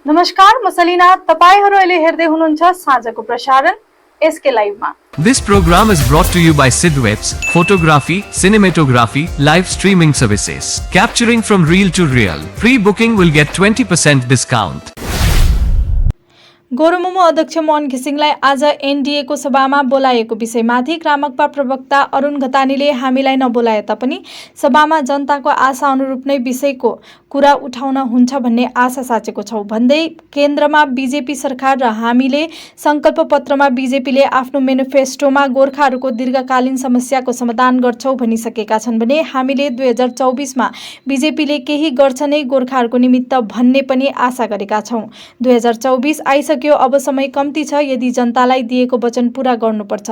नमस्कार, म सलिना। तपाईहरु अहिले हेर्दै हुनुहुन्छ साँझको प्रसारण SK लाइभमा। This program is brought to you by Sidwebs, photography, cinematography, live streaming services. Capturing from real to real. Pre-booking will get 20% discount. गोरुमुमो अध्यक्ष मोहन घिसिङलाई आज एनडीएको सभामा बोलाएको विषयमाथि क्रामकपा प्रवक्ता अरुण घतानीले हामीलाई नबोलाए तापनि सभामा जनताको आशा अनुरूप नै विषयको कुरा उठाउन हुन्छ भन्ने आशा साचेको छौं भन्दै केन्द्रमा बीजेपी सरकार र हामीले संकल्प पत्रमा बीजेपीले आफ्नो मेनिफेस्टोमा गोर्खाहरूको दीर्घकालीन समस्याको समाधान गर्छौं भनिसकेका छन् भने हामीले 2024 मा बीजेपीले केही गर्छ नै गोर्खाहरूको निमित्त भन्ने पनि आशा गरेका छौं। 2024 आइसक्यो, अब समय कम्ती छ। यदि जनतालाई दिएको वचन पूरा गर्नुपर्छ,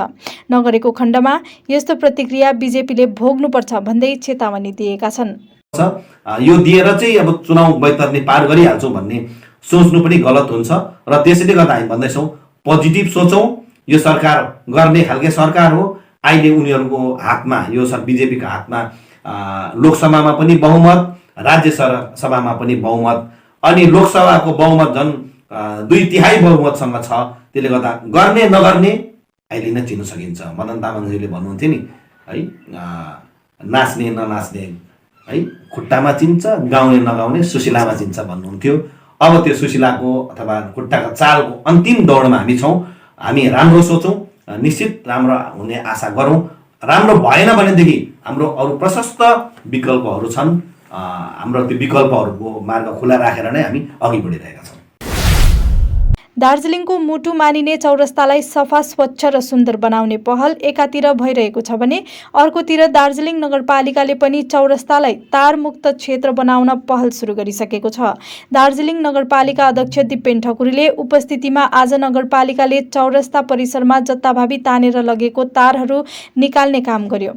नगरेको खण्डमा यस्तो प्रतिक्रिया बीजेपीले भोग्नुपर्छ भन्दै चेतावनी दिएका छन्। यो दिएर चाहिँ अब चुनाव बैतरणी पार गरिहाल्छौँ भन्ने सोच्नु पनि गलत हुन्छ र त्यसैले गर्दा हामी भन्दैछौँ पोजिटिभ सोचौँ। यो सरकार गर्ने खालके सरकार हो। अहिले उनीहरूको हातमा, यो बीजेपीको हातमा लोकसभामा पनि बहुमत, राज्य सभामा पनि बहुमत, अनि लोकसभाको बहुमत झन् 2/3 बहुमतसँग छ। त्यसले गर्दा गर्ने नगर्ने अहिले नै चिन्न सकिन्छ। मदन तामाङजीले भन्नुहुन्थ्यो नि है, नाच्ने ननाच्ने है खुट्टामा चिन्छ, गाउने नगाउने सुशीलामा चिन्छ भन्नुहुन्थ्यो। अब त्यो सुशीलाको अथवा खुट्टाको चालको अन्तिम दौडमा हामी छौँ। हामी राम्रो सोचौँ, निश्चित राम्रो हुने आशा गरौँ। राम्रो भएन भनेदेखि हाम्रो अरू प्रशस्त विकल्पहरू छन्। हाम्रो त्यो विकल्पहरूको मार्ग खुला राखेर नै हामी अघि बढिरहेका छौँ। दार्जिलिङको मुटु मानिने चौरस्तालाई सफा, स्वच्छ र सुन्दर बनाउने पहल एकातिर भइरहेको छ भने अर्कोतिर दार्जिलिङ नगरपालिकाले पनि चौरस्तालाई तारमुक्त क्षेत्र बनाउन पहल सुरु गरिसकेको छ। दार्जिलिङ नगरपालिका अध्यक्ष दिपेन ठकुरीले उपस्थितिमा आज नगरपालिकाले चौरस्ता परिसरमा जत्ताभावी तानेर लगेको तारहरू निकाल्ने काम गर्यो।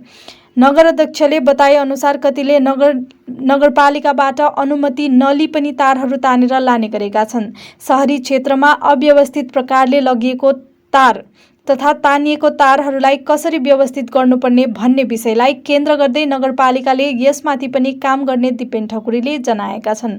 नगर अध्यक्षले बताए अनुसार कतिले नगरपालिकाबाट अनुमति नलिई पनि तारहरू तानेर लाने गरेका छन्। शहरी क्षेत्रमा अव्यवस्थित प्रकारले लगिएको तार तथा तानिएको तारहरूलाई कसरी व्यवस्थित गर्नुपर्ने भन्ने विषयलाई केन्द्र गर्दै नगरपालिकाले यसमाथि पनि काम गर्ने दिपेन ठकुरीले जनाएका छन्।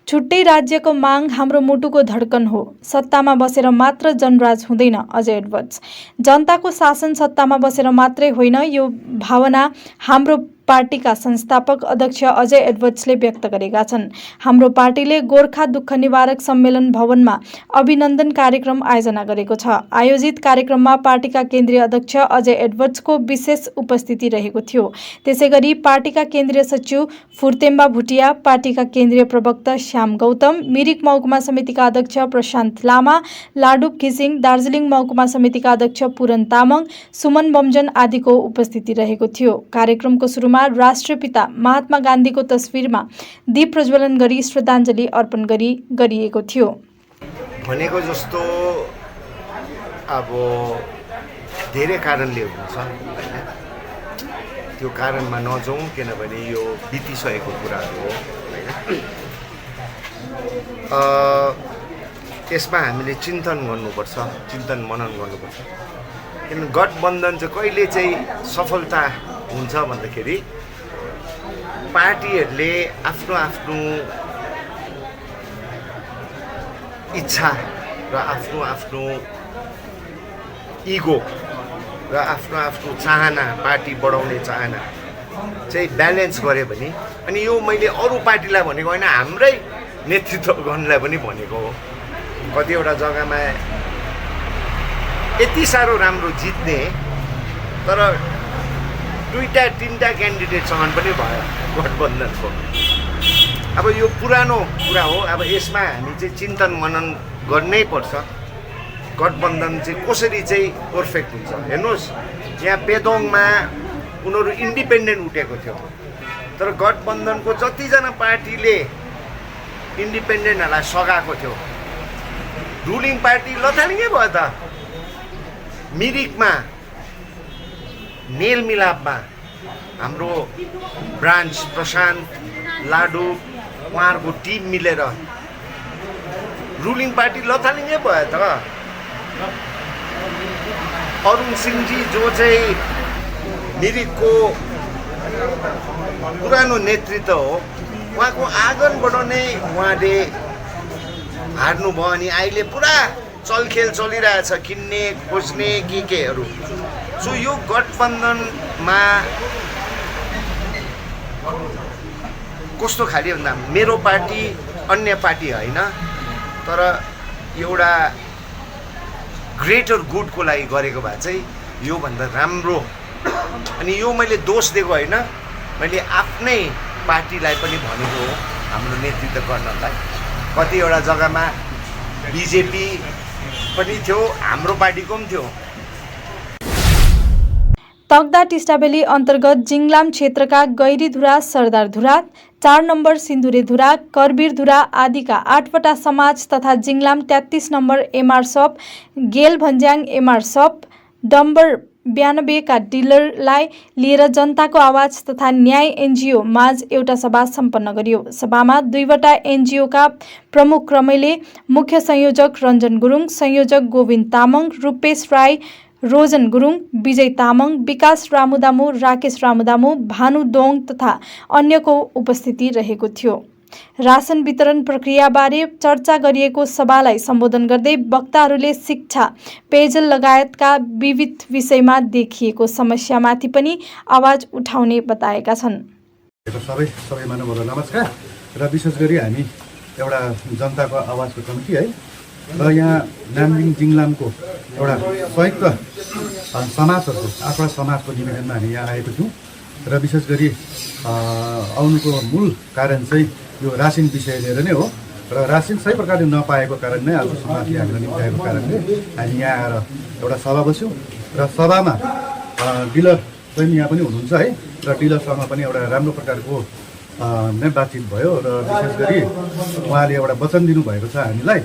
छुट्टै राज्यको माग हाम्रो मुटुको धड्कन हो। सत्तामा बसेर मात्र जनराज हुँदैन। अजय एडवर्ड्स। जनताको शासन सत्तामा बसेर मात्रै होइन, यो भावना हाम्रो पार्टीका संस्थापक अध्यक्ष अजय एडवर्ड्सले व्यक्त गरेका छन्। हाम्रो पार्टीले गोर्खा दुःख निवारक सम्मेलन भवनमा अभिनन्दन कार्यक्रम आयोजना गरेको छ। आयोजित कार्यक्रममा पार्टीका केन्द्रीय अध्यक्ष अजय एडवर्ड्सको विशेष उपस्थिति रहेको थियो। त्यसैगरी पार्टीका केन्द्रीय सचिव फुर्तेम्बा भुटिया, पार्टीका केन्द्रीय प्रवक्ता श्याम गौतम, मिरिक महकुमा समितिका अध्यक्ष प्रशान्त लामा, लाडुप घिसिङ, दार्जिलिङ महकुमा समितिका अध्यक्ष पूरन तामाङ, सुमन बमजन आदिको उपस्थिति रहेको थियो। कार्यक्रमको सुरुमा राष्ट्रपिता महात्मा गान्धीको तस्विरमा दीप प्रज्वलन गरी श्रद्धाञ्जली अर्पण गरिएको थियो। भनेको जस्तो अब धेरै कारणले हुन्छ हैन, त्यो कारणमा नजाउँ किनभने यो बितिसकेको कुराहरू हो हैन। यसमा हामीले चिन्तन गर्नुपर्छ, चिन्तन मनन गर्नुपर्छ। किन गठबन्धन चाहिँ कहिले चाहिँ सफलता हुन्छ भन्दाखेरि पार्टीहरूले आफ्नो आफ्नो इच्छा र आफ्नो आफ्नो इगो र आफ्नो आफ्नो चाहना, पार्टी बढाउने चाहना चाहिँ ब्यालेन्स गरे भने, अनि यो मैले अरू पार्टीलाई भनेको होइन, हाम्रै नेतृत्व गर्नलाई पनि भनेको हो। कतिवटा जग्गामा यति साह्रो राम्रो जित्ने तर 2-3 क्यान्डिडेटसँग पनि भयो गठबन्धनको। अब यो पुरानो कुरा हो। अब यसमा हामी चाहिँ चिन्तन मनन गर्नै पर्छ। गठबन्धन चाहिँ कसरी चाहिँ पर्फेक्ट हुन्छ। हेर्नुहोस्, यहाँ पेदोङमा उनीहरू इन्डिपेन्डेन्ट उठेको थियो, तर गठबन्धनको जतिजना पार्टीले इन्डिपेन्डेन्टहरूलाई सघाएको थियो, रुलिङ पार्टी लथालिङै भयो त। मिरिकमा मेलमिलापमा हाम्रो ब्रान्च प्रशान्त, लाडु, उहाँहरूको टिम मिलेर रुलिङ पार्टी लथालिङै भयो त। अरुण सिंहजी जो चाहिँ मिरिकको पुरानो नेतृत्व हो, उहाँको आँगनबाट नै उहाँले हार्नुभयो अनि अहिले पुरा चलखेल चलिरहेछ किन्ने खोज्ने केहरू। सो यो गठबन्धनमा कस्तो खाले भन्दा मेरो पार्टी अन्य पार्टी होइन, तर एउटा ग्रेटर गुडको लागि गरेको भए चाहिँ योभन्दा राम्रो। अनि यो मैले दोष दिएको होइन, मैले आफ्नै पार्टीलाई पनि भनेको हो हाम्रो नेतृत्व गर्नलाई। कतिवटा जग्गामा बिजेपी पनि थियो, हाम्रो पार्टीको पनि थियो। तकदा टिस्टाबेली अन्तर्गत जिङलाम क्षेत्रका गैरीधुरा, सरदारधुरा, 4 नम्बर सिन्धुरेधुरा, करबिरधुरा आदिका 8वटा समाज तथा जिङलाम 33 नम्बर एमआर सप, गेल भन्ज्याङ एमआर सप, डम्बर 92 का डिलरलाई लिएर जनताको आवाज तथा न्याय एनजिओ माझ एउटा सभा सम्पन्न गरियो। सभामा 2वटा एनजिओका प्रमुख क्रमैले मुख्य संयोजक रञ्जन गुरुङ, संयोजक गोविन्द तामाङ, रूपेश राई, रोजन गुरुङ, विजय तामाङ, विकास रामुदामु, राकेश रामुदामु, भानु दोङ तथा अन्यको उपस्थिति रहेको थियो। राशन वितरण प्रक्रियाबारे चर्चा गरिएको सभालाई सम्बोधन गर्दै वक्ताहरूले शिक्षा, पेयजल लगायतका विविध विषयमा देखिएको समस्यामाथि पनि आवाज उठाउने बताएका छन्। सबै महानुभावहरू नमस्कार। र विशेष गरी हामी एउटा जनताको आवाजको कमिटी है, र यहाँ नाम्बिङ जिङलामको एउटा संयुक्त समाजहरूको 8वटा समाजको निवेदनमा हामी यहाँ आएको थियौँ। र विशेष गरी आउनुको मूल कारण चाहिँ यो रासिन विषय लिएर नै हो। र रासिन सही प्रकारले नपाएको कारण नै आज समाजले हामीलाई निम्त्याएको कारणले हामी यहाँ आएर एउटा सभा बस्यौँ। र सभामा डिलर चाहिँ यहाँ पनि हुनुहुन्छ है, र डिलरसँग पनि एउटा राम्रो प्रकारको नै बातचित भयो। र विशेष गरी उहाँले एउटा वचन दिनुभएको छ हामीलाई,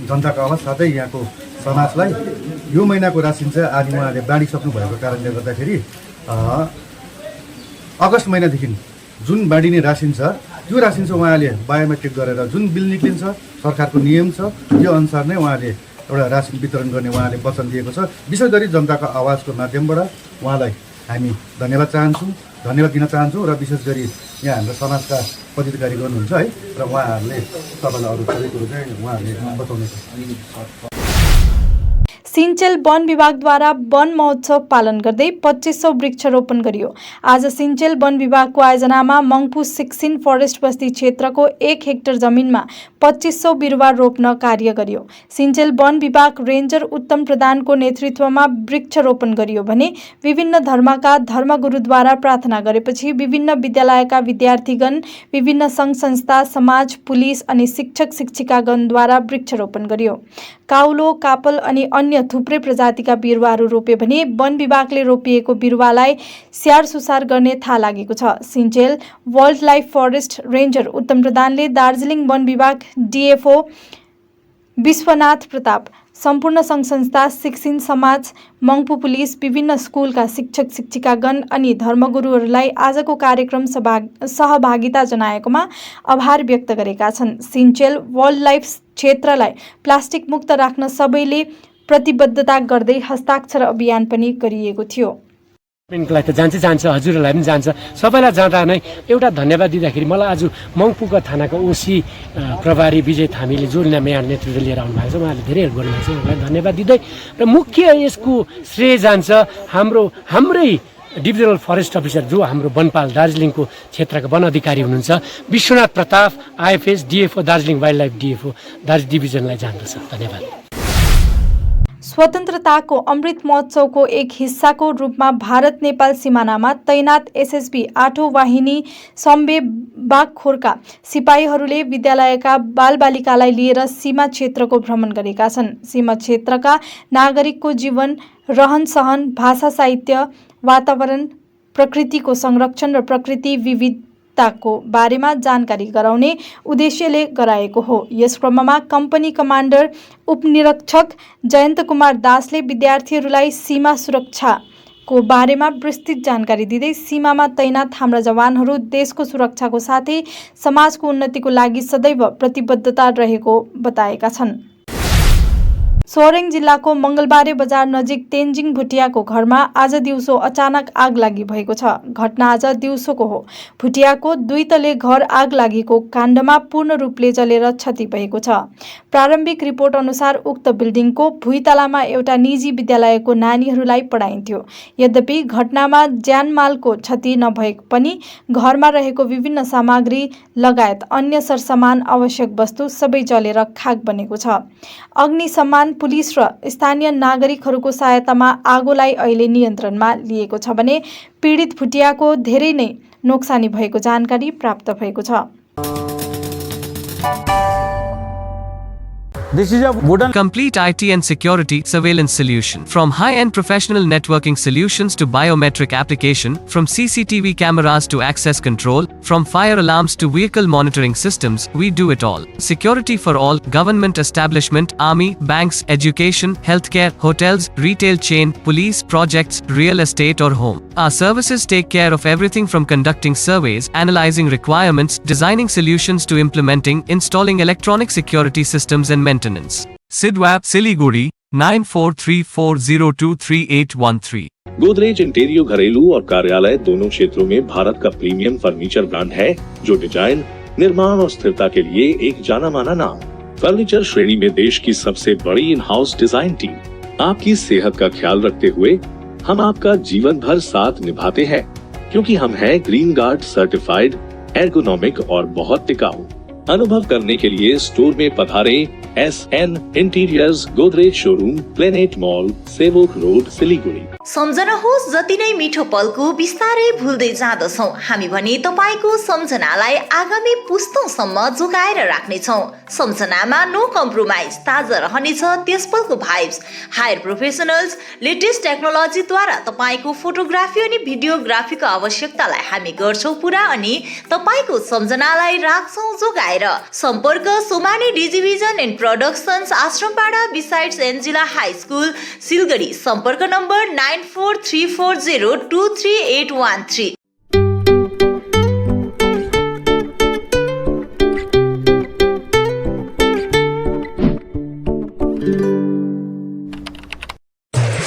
जनताको आवाज साथै यहाँको समाजलाई यो महिनाको रासिन चाहिँ आज उहाँले बाँडिसक्नु भएको कारणले गर्दाखेरि अगस्त महिनादेखि जुन बाँडिने रासिन छ त्यो रासिन चाहिँ उहाँले बायोमेट्रिक गरेर जुन बिल निक्लिन्छ, सरकारको नियम छ त्यो अनुसार नै उहाँले एउटा रासिन वितरण गर्ने उहाँले वचन दिएको छ। विशेष गरी जनताको आवाजको माध्यमबाट उहाँलाई हामी धन्यवाद दिन चाहन्छौँ। र विशेष गरी यहाँ हाम्रो समाजका पदाधिकारी गर्नुहुन्छ है, र उहाँहरूले तपाईँलाई अरू सबै कुरो चाहिँ उहाँहरूले बताउनुहुन्छ। सिन्चेल वन विभागद्वारा वन महोत्सव पालन गर्दै 2500 वृक्षरोपण गरियो। आज सिन्चेल वन विभागको आयोजनामा मङ्पु सिक्सिन फरेस्ट बस्ती क्षेत्रको 1 हेक्टर जमिनमा 2500 बिरुवा रोप्न कार्य गरियो। सिन्चेल वन विभाग रेन्जर उत्तम प्रधानको नेतृत्वमा वृक्षरोपण गरियो भने विभिन्न धर्मका धर्मगुरुद्वारा प्रार्थना गरेपछि विभिन्न विद्यालयका विद्यार्थीगण, विभिन्न सङ्घ संस्था, समाज, पुलिस अनि शिक्षक शिक्षिकागणद्वारा वृक्षरोपण गरियो। काउलो, कापल अनि अन्य थुप्रै प्रजातिका बिरुवाहरू रोपे भने वन विभागले रोपिएको बिरुवालाई स्याहार सुसार गर्ने थाहा लागेको छ। Sinchel wildlife forest ranger Uttam प्रधानले दार्जिलिङ वन विभाग डिएफओ विश्वनाथ प्रताप, सम्पूर्ण सङ्घ संस्था, सिक्सिन समाज, मङ्पु पुलिस, विभिन्न स्कुलका शिक्षक शिक्षिकागण अनि धर्मगुरुहरूलाई आजको कार्यक्रम सहभागिता जनाएकोमा आभार व्यक्त गरेका छन्। सिन्चेल वाइल्ड लाइफ क्षेत्रलाई प्लास्टिक मुक्त राख्न सबैले प्रतिबद्धता गर्दै हस्ताक्षर अभियान पनि गरिएको थियो। लाई त जान्छ हजुरहरूलाई पनि जान्छ, सबैलाई जाँदा नै एउटा धन्यवाद दिँदाखेरि मलाई आज मङ्पुका थानाको ओसी प्रभारी विजय थामीले जो यहाँ नेतृत्व लिएर आउनु भएको छ, उहाँले धेरै हेल्प गर्नुभएको छ, उहाँलाई धन्यवाद दिँदै र मुख्य यसको श्रेय जान्छ हाम्रै डिभिजनल फरेस्ट अफिसर जो हाम्रो वनपाल दार्जिलिङको क्षेत्रका वन अधिकारी हुनुहुन्छ Vishwanath Pratap, IFS DFO Darjeeling wildlife DFO Darjeeling डिभिजनलाई जान्दछ। धन्यवाद। स्वतन्त्रताको अमृत महोत्सवको एक हिस्साको रूपमा भारत नेपाल सिमानामा तैनात एसएसबी 8औं वाहिनी सम्बे बागखोरका सिपाहीहरूले विद्यालयका बालबालिकालाई लिएर सीमा क्षेत्रको भ्रमण गरेका छन्। सीमा क्षेत्रका नागरिकको जीवन, रहन सहन, भाषा, साहित्य, वातावरण, प्रकृतिको संरक्षण र प्रकृति विविधताको बारेमा जानकारी गराउने उद्देश्यले गराएको हो। यस क्रममा कम्पनी कमान्डर उपनिरीक्षक जयन्त कुमार दासले विद्यार्थीहरूलाई सीमा सुरक्षाको बारेमा विस्तृत जानकारी दिँदै सीमामा तैनात हाम्रा जवानहरू देशको सुरक्षाको साथै समाजको उन्नतिको लागि सदैव प्रतिबद्धता रहेको बताएका छन्। सोरेङ जिल्लाको मङ्गलबारे बजार नजिक तेन्जिङ भुटियाको घरमा आज दिउँसो अचानक आग लागि भएको छ। घटना आज दिउँसोको हो। भुटियाको 2 तले घर आग लागेको काण्डमा पूर्ण रूपले जलेर क्षति भएको छ। प्रारम्भिक रिपोर्ट अनुसार उक्त बिल्डिङको भुइँतलामा एउटा निजी विद्यालयको नानीहरूलाई पढाइन्थ्यो। यद्यपि घटनामा ज्यानमालको क्षति नभए पनि घरमा रहेको विभिन्न सामग्री लगायत अन्य सरसामान आवश्यक वस्तु सबै जलेर खाक बनेको छ। अग्निशमन पुलिस र स्थानीय नागरिकहरूको सहायतामा आगोलाई अहिले नियन्त्रणमा लिएको छ भने पीडित भुटियाको धेरै नै नोक्सानी भएको जानकारी प्राप्त भएको छ। This is a wooden Complete IT and security surveillance solution. From high-end professional networking solutions to biometric application, from CCTV cameras to access control, from fire alarms to vehicle monitoring systems, we do it all. Security for all, government establishment, army, banks, education, healthcare, hotels, retail chain, police, projects, real estate or home. Our services take care of everything from conducting surveys, analyzing requirements, designing solutions to implementing, installing electronic security systems and maintenance. Sidwap, Siliguri, 9434023813. Godrej इंटीरियो घरेलू और कार्यालय दोनों क्षेत्रों में भारत का premium furniture brand है, जो design, निर्माण और स्थिरता के लिए एक जाना माना नाम। फर्नीचर श्रेणी में देश की सबसे बड़ी इन हाउस डिजाइन टीम। आपकी सेहत का ख्याल रखते हुए हम आपका जीवन भर साथ निभाते हैं, क्योंकि हम हैं ग्रीन गार्ड सर्टिफाइड, एर्गोनॉमिक और बहुत टिकाऊ। अनुभव करने के लिए स्टोर में पधारें। SN interiors, Godrej showroom, Planet Mall, Sevoke road, Siliguri. सम्झनुहोस्, जति नै मिठो पलको बिस्तारै भुल्दै जाँदछौँ हामी भने तपाईको सम्झनालाई आगामी पुस्तौंसम्म जोगाएर राख्नेछौँ। सम्झनामा नो कम्प्रोमाइज, ताजा रहनेछ त्यस पलको भाइब्स। हायर प्रोफेसनल्स, लेटेस्ट टेक्नोलोजीद्वारा तपाईको फोटोग्राफी अनि भिडियोग्राफीको आवश्यकतालाई हामी गर्छौँ पुरा अनि तपाईको सम्झनालाई राख्छौँ जोगाएर। सम्पर्क Somani Digivision and productions, Ashrampara besides Angela high school, Siliguri. सम्पर्क नम्बर 9434023813।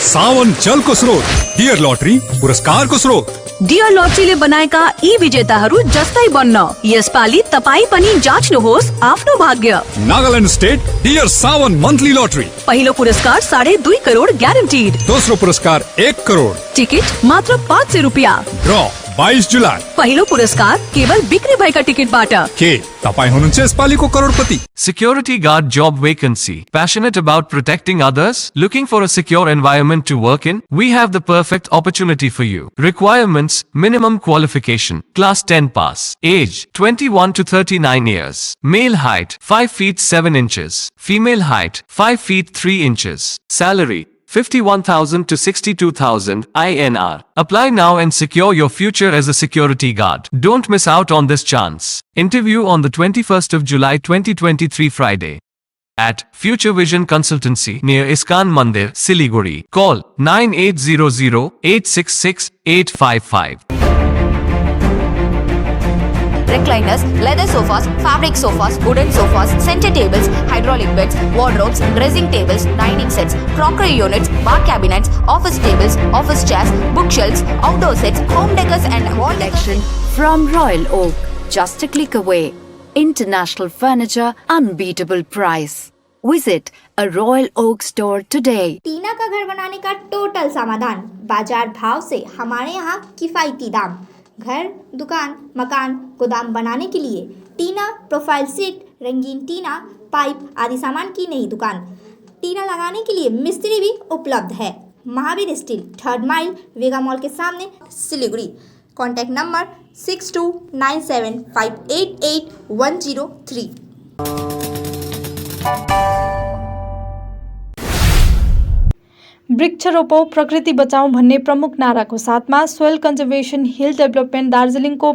सावन जलको स्रोत, डियर लटरी पुरस्कारको स्रोत। डियर लटरीले बनाएका यी विजेताहरू जस्तै बन्न यसपालि तपाईँ पनि जाँच्नुहोस् आफ्नो भाग्य। नागाल्यान्ड स्टेट डियर सावन मन्थली लटरी। पहिलो पुरस्कार 2.5 करोड ग्यारेन्टीड। दोस्रो पुरस्कार 1 करोड। टिकट मात्र 500 रुपियाँ। ड्र 22 जुलाई। पहिलो पुरस्कार केवल बिक्री भएका टिकटबाट। के तपाईँ हुनुहुन्छ यसपालिको करोडपति? Security guard job vacancy. Passionate about protecting others? Looking for a secure environment to work in? We have the perfect opportunity for you. Requirements: minimum qualification, class 10 pass. Age: 21 to 39 years. Male height: 5 feet 7 inches. Female height: 5 feet 3 inches. Salary: 51,000 to 62,000 INR. Apply now and secure your future as a security guard. Don't miss out on this chance. Interview on the 21st of July 2023 Friday at Future Vision Consultancy near Iskan Mandir, Siliguri. Call 9800-866-855. Recliners, leather sofas, fabric sofas, wooden sofas, center tables, hydraulic beds, wardrobes, dressing tables, dining sets, crockery units, bar cabinets, office tables, office chairs, bookshelves, outdoor sets, home decors and wall collection from Royal Oak. Just a click away. International furniture, unbeatable price. Visit a Royal Oak store today. टीना का घर बनाने का total समाधान, बाजार भाव से हमारे यहाँ किफायती दाम। घर, दुकान, मकान, गोदाम बनाने के लिए टीना प्रोफाइल सीट, रंगीन टीना, पाइप आदि सामान की नई दुकान। टीना लगाने के लिए मिस्त्री भी उपलब्ध है। महावीर स्टील, 3rd माइल, वेगा मॉल के सामने, सिलीगुड़ी। Contact number 6297588103। वृक्ष रोपौँ प्रकृति बचाउँ भन्ने प्रमुख नाराको साथमा सोइल कन्जर्भेसन हिल डेभलपमेन्ट दार्जिलिङको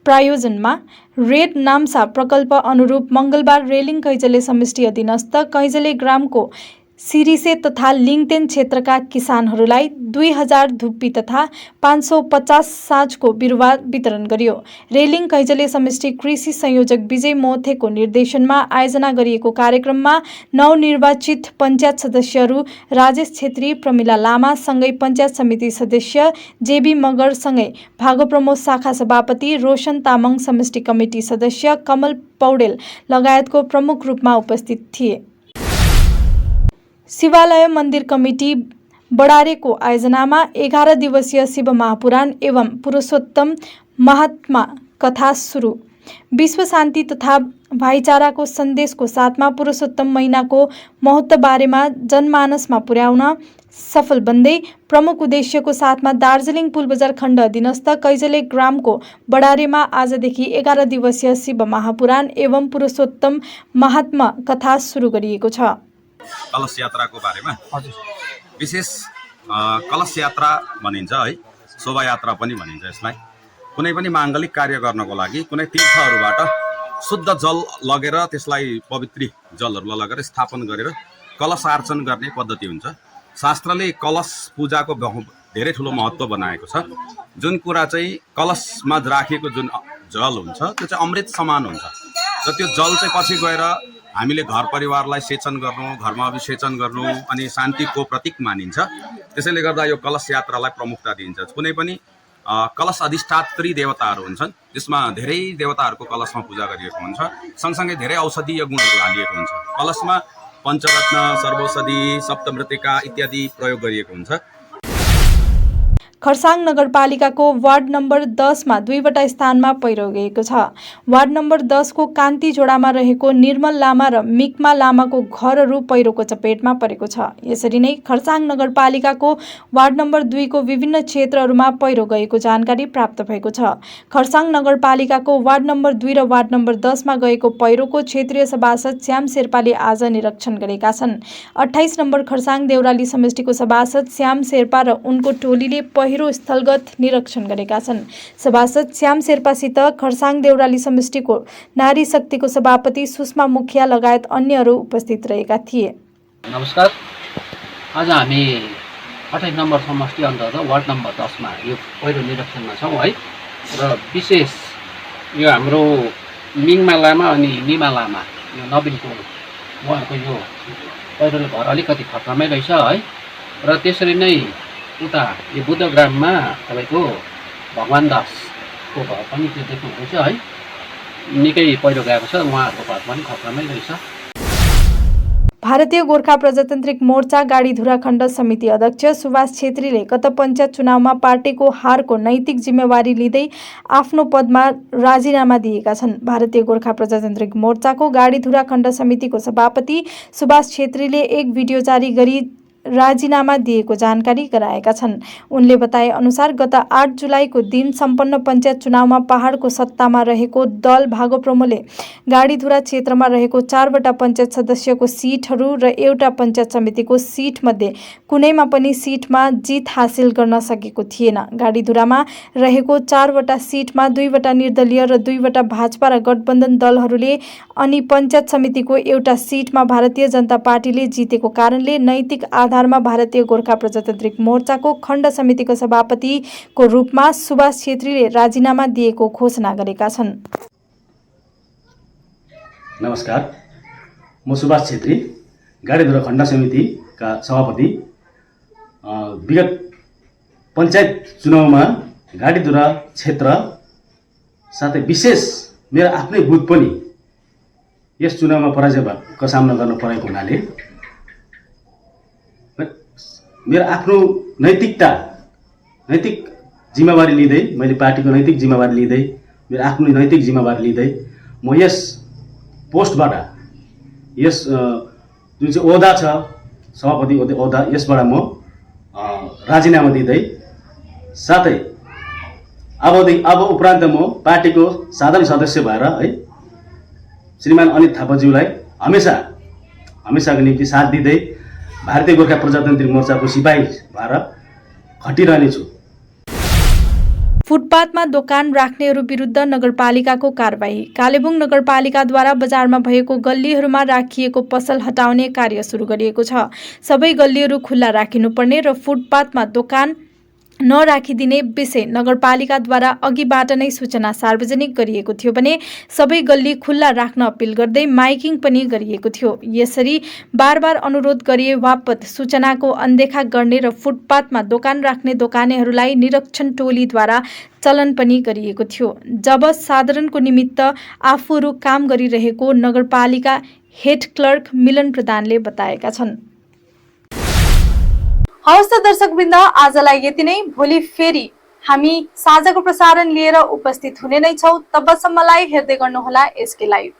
प्रायोजनमा रेड नाम्सा प्रकल्प अनुरूप मङ्गलबार रेलिङ कैजले समष्टि अधीनस्थ कैजले ग्रामको सिरिसे तथा लिङतेन क्षेत्रका किसानहरूलाई 2000 धुप्पी तथा 550 साँझको बिरुवा वितरण गरियो। रेलिङ कैजले समष्टि कृषि संयोजक विजय मोथेको निर्देशनमा आयोजना गरिएको कार्यक्रममा नवनिर्वाचित पञ्चायत सदस्यहरू राजेश छेत्री, प्रमिला लामा सँगै पञ्चायत समिति सदस्य जेबी मगर सँगै भागोप्रमो शाखा सभापति रोशन तामाङ, समष्टि कमिटी सदस्य कमल पौडेल लगायतको प्रमुख रूपमा उपस्थित थिए। शिवालय मन्दिर कमिटी बडारेको आयोजनामा 11 दिवसीय शिव महापुराण एवं पुरुषोत्तम महात्मा कथा सुरु। विश्व शान्ति तथा भाइचाराको सन्देशको साथमा पुरुषोत्तम महिनाको महत्त्व बारेमा जनमानसमा पुर्याउन सफल बन्दै प्रमुख उद्देश्यको साथमा दार्जिलिङ पुलबजार खण्ड अधीनस्थ कैजले ग्रामको बडारेमा आजदेखि 11 दिवसीय शिव महापुराण एवं पुरुषोत्तम महात्मा कथा सुरु गरिएको छ। कलश यात्राको बारेमा विशेष कलश यात्रा भनिन्छ है, शोभायात्रा पनि भनिन्छ यसलाई। कुनै पनि माङ्गलिक कार्य गर्नको लागि कुनै तीर्थहरूबाट शुद्ध जल लगेर त्यसलाई पवित्री जलहरूलाई लगेर स्थापन गरेर कलश आर्चन गर्ने पद्धति हुन्छ। शास्त्रले कलश पूजाको धेरै ठुलो महत्त्व बनाएको छ। जुन कुरा चाहिँ कलशमा राखिएको जुन जल हुन्छ त्यो चाहिँ अमृत समान हुन्छ र त्यो जल चाहिँ पछि गएर हामीले घर परिवारलाई सेचन गर्नु, घरमा अभिषेचन गर्नु अनि शान्तिको प्रतीक मानिन्छ। त्यसैले गर्दा यो कलश यात्रालाई प्रमुखता दिइन्छ। कुनै पनि कलश अधिष्ठात्री देवताहरू हुन्छन्, त्यसमा धेरै देवताहरूको कलशमा पूजा गरिएको हुन्छ। सँगसँगै धेरै औषधीय गुणहरू हालिएको हुन्छ। कलशमा पञ्चरत्न, सर्वौषधि, सप्तमृत्तिका इत्यादि प्रयोग गरिएको हुन्छ। खरसाङ नगरपालिकाको वार्ड नम्बर 10 मा 2वटा स्थानमा पहिरो गएको छ। वार्ड नम्बर 10 को कान्ति जोडामा रहेको निर्मल लामा र मिकमा लामाको घरहरू पहिरोको चपेटमा परेको छ। यसरी नै खरसाङ नगरपालिकाको वार्ड नम्बर 2 को विभिन्न क्षेत्रहरूमा पहिरो गएको जानकारी प्राप्त भएको छ। खरसाङ नगरपालिकाको वार्ड नम्बर 2 र वार्ड नम्बर 10 मा गएको पहिरोको क्षेत्रीय सभासद श्याम शेर्पाले आज निरीक्षण गरेका छन्। 28 नम्बर खरसाङ देउराली समष्टिको सभासद श्याम शेर्पा र उनको टोलीले पहिरो स्थलगत निरीक्षण गरेका छन्। सभासद श्याम शेर्पासित खरसाङ देउराली समष्टिको नारी शक्तिको सभापति सुषमा मुखिया लगायत अन्यहरू उपस्थित रहेका थिए। नमस्कार, आज हामी 28 नम्बर समष्टि अन्तर्गत वार्ड नम्बर 10 मा यो पहिरो निरीक्षणमा छौँ है। र विशेष यो हाम्रो मिङमा लामा अनि निमा लामा यो नवीनको उहाँहरूको यो पहिरोले घर अलिकति खतरामै रहेछ है। र त्यसरी नै उता यो बुद्धग्राममा तपाईँको भगवान दासको घर पनि त्यो देख्नुहुँदैछ है, निकै पहिरो गएको छ। उहाँहरूको घर पनि खतरामै रहेछ। भारतीय गोर्खा प्रजातान्त्रिक मोर्चा गाडीधुरा खण्ड समिति अध्यक्ष सुभाष छेत्रीले गत पञ्चायत चुनावमा पार्टीको हारको नैतिक जिम्मेवारी लिँदै आफ्नो पदमा राजीनामा दिएका छन्। भारतीय गोर्खा प्रजातान्त्रिक मोर्चाको गाडीधुरा खण्ड समितिको सभापति सुभाष छेत्रीले एक भिडियो जारी गरी राजीनामा दिएको जानकारी गराएका छन्। उनले बताए अनुसार गत 8 जुलाईको दिन सम्पन्न पञ्चायत चुनावमा पहाडको सत्तामा रहेको दल भागोप्रमोले गाडीधुरा क्षेत्रमा रहेको 4वटा पञ्चायत सदस्यको सिटहरू र एउटा पञ्चायत समितिको सिटमध्ये कुनैमा पनि सिटमा जित हासिल गर्न सकेको थिएन। गाडीधुरामा रहेको 4वटा सिटमा 2वटा निर्दलीय र 2वटा भाजपा र गठबन्धन दलहरूले अनि पञ्चायत समितिको एउटा सिटमा भारतीय जनता पार्टीले जितेको कारणले नैतिक आधारमा भारतीय गोर्खा प्रजातान्त्रिक मोर्चाको खण्ड समितिको सभापतिको रूपमा सुभाष छेत्रीले राजीनामा दिएको घोषणा गरेका छन्। नमस्कार, म सुभाष छेत्री गाडीधुरा खण्ड समितिका सभापति। विगत पञ्चायत चुनावमा गाडीधुरा क्षेत्र साथै विशेष मेरो आफ्नै बुथ पनि यस चुनावमा पराजयको सामना गर्न परेको हुनाले मेरो आफ्नो नैतिक जिम्मेवारी लिँदै, मैले पार्टीको नैतिक जिम्मेवारी लिँदै, मेरो आफ्नो नैतिक जिम्मेवारी लिँदै म यस पोस्टबाट, यस जुन चाहिँ ओहदा छ सभापति ओहदा, यसबाट म राजीनामा दिँदै साथै अब उपरान्त म पार्टीको साधारण सदस्य भएर है श्रीमान अनित थापाज्यूलाई हमेसाको निम्ति साथ दिँदै भारतीय गोर्खा प्रजातान्त्रिक मोर्चाको सिपाही भएर खटिरहनेछु। फुटपाथमा दोकान राख्नेहरू विरुद्ध नगरपालिकाको कारबाही। कालेबुङ नगरपालिकाद्वारा बजारमा भएको गल्लीहरूमा राखिएको पसल हटाउने कार्य सुरु गरिएको छ। सबै गल्लीहरू खुल्ला राखिनुपर्ने र फुटपाथमा दोकान नराखिदिने विषय नगरपालिकाद्वारा अघिबाट नै सूचना सार्वजनिक गरिएको थियो भने सबै गल्ली खुल्ला राख्न अपील गर्दै माइकिङ पनि गरिएको थियो। यसरी बारबार अनुरोध गरिए वापत सूचनाको अनदेखा गर्ने र फुटपाथमा दोकान राख्ने दोकानेहरूलाई निरीक्षण टोलीद्वारा चलन पनि गरिएको थियो। जब साधारणको निमित्त आफूहरू काम गरिरहेको नगरपालिका हेड क्लर्क मिलन प्रधानले बताएका छन्। हवस् त दर्शकवृन्द, आजलाई यति नै। भोलि फेरि हामी साँझको प्रसारण लिएर उपस्थित हुने नै छौँ। तबसम्मलाई हेर्दै गर्नुहोला एसके लाइभ।